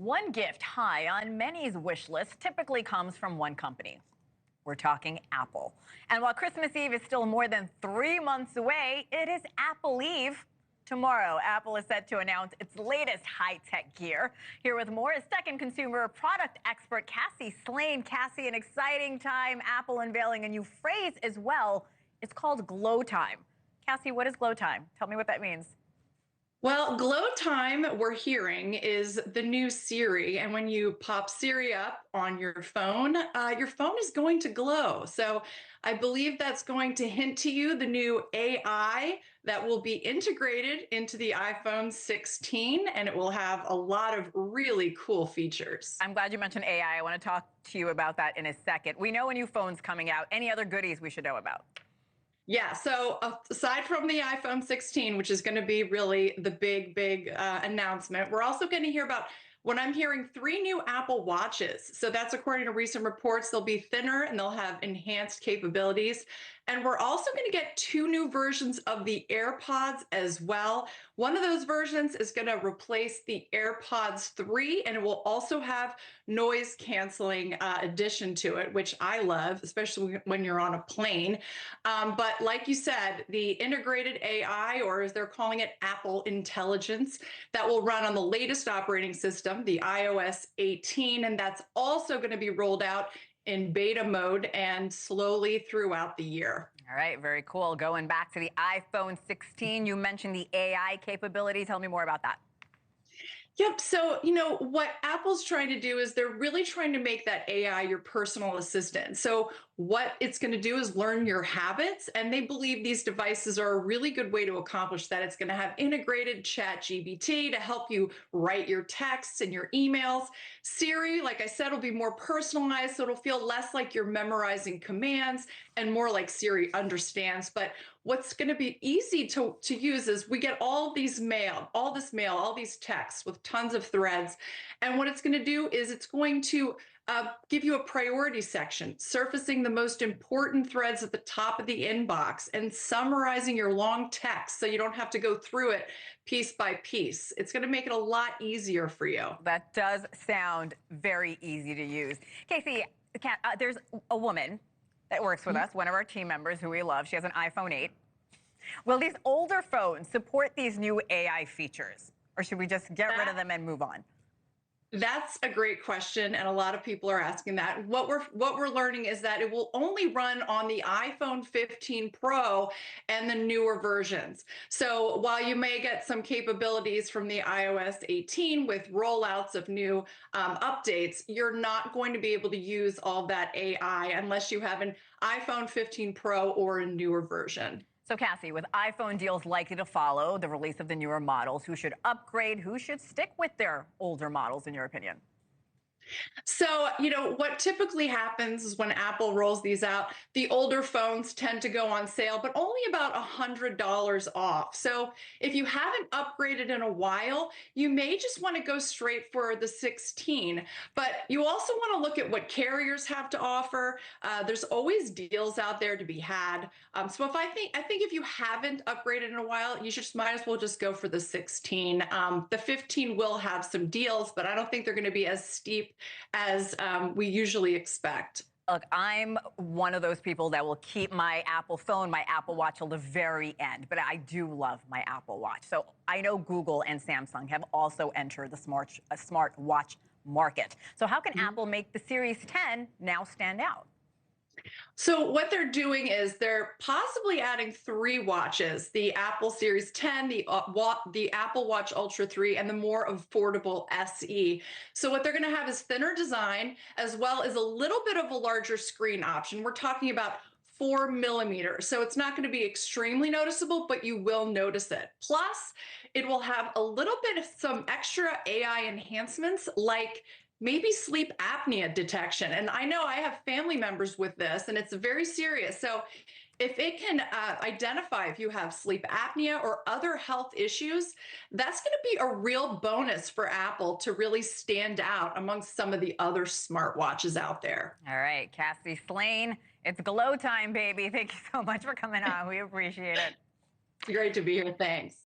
One gift high on many's wish list typically comes from one company. We're talking Apple. And while Christmas Eve is still more than 3 months away, it is Apple Eve. Tomorrow, Apple is set to announce its latest high-tech gear. Here with more is tech and consumer product expert Cassie Slane. Cassie, an exciting time. Apple unveiling a new phrase as well. It's called Glowtime. Cassie, what is Glowtime? Tell me what that means. Well, Glowtime, we're hearing, is the new Siri. And when you pop Siri up on your phone is going to glow. So I believe that's going to hint to you the new AI that will be integrated into the iPhone 16, and it will have a lot of really cool features. I'm glad you mentioned AI. I want to talk to you about that in a second. We know a new phone's coming out. Any other goodies we should know about? Yeah, so aside from the iPhone 16, which is going to be really the big announcement, we're also going to hear about what I'm hearing 3 new Apple Watches. So that's according to recent reports. They'll be thinner and they'll have enhanced capabilities. And we're also going to get 2 new versions of the AirPods as well. One of those versions is going to replace the AirPods 3, and it will also have noise canceling addition to it, which I love, especially when you're on a plane. But like you said, the integrated AI, or as they're calling it, Apple Intelligence, that will run on the latest operating system, the iOS 18, and that's also going to be rolled out in beta mode and slowly throughout the year. All right, very cool. Going back to the iPhone 16, you mentioned the AI capability. Tell me more about that. Yep. So, what Apple's trying to do is they're really trying to make that AI your personal assistant. So, what it's going to do is learn your habits. And they believe these devices are a really good way to accomplish that. It's going to have integrated chat GBT to help you write your texts and your emails. Siri, like I said, will be more personalized. So, it'll feel less like you're memorizing commands and more like Siri understands. But what's going to be easy to use is we get all this mail, all these texts with tons of threads. And what it's going to do is it's going to give you a priority section, surfacing the most important threads at the top of the inbox and summarizing your long text so you don't have to go through it piece by piece. It's going to make it a lot easier for you. That does sound very easy to use. Casey, there's a woman that works with us, one of our team members who we love. She has an iPhone 8. Will these older phones support these new AI features? Or should we just get rid of them and move on? That's a great question, and a lot of people are asking that. What we're learning is that it will only run on the iPhone 15 Pro and the newer versions. So while you may get some capabilities from the iOS 18 with rollouts of new updates, you're not going to be able to use all that AI unless you have an iPhone 15 Pro or a newer version. So, Cassie, with iPhone deals likely to follow the release of the newer models, who should upgrade, who should stick with their older models, in your opinion? So, what typically happens is when Apple rolls these out, the older phones tend to go on sale, but only about $100 off. So, if you haven't upgraded in a while, you may just want to go straight for the 16. But you also want to look at what carriers have to offer. There's always deals out there to be had. So, I think if you haven't upgraded in a while, you just might as well just go for the 16. The 15 will have some deals, but I don't think they're going to be as steep as we usually expect. Look, I'm one of those people that will keep my Apple phone, my Apple Watch till the very end, but I do love my Apple Watch. So I know Google and Samsung have also entered the smart watch market. So how can Apple make the Series 10 now stand out? So what they're doing is they're possibly adding 3 watches: the Apple Series 10, the Apple Watch Ultra 3, and the more affordable SE. So what they're going to have is thinner design as well as a little bit of a larger screen option. We're talking about 4 millimeters. So it's not going to be extremely noticeable, but you will notice it. Plus, it will have a little bit of some extra AI enhancements like maybe sleep apnea detection. And I know I have family members with this, and it's very serious. So if it can identify if you have sleep apnea or other health issues, that's going to be a real bonus for Apple to really stand out amongst some of the other smartwatches out there. All right, Cassie Slane, it's glow time, baby. Thank you so much for coming on. We appreciate it. Great to be here. Thanks.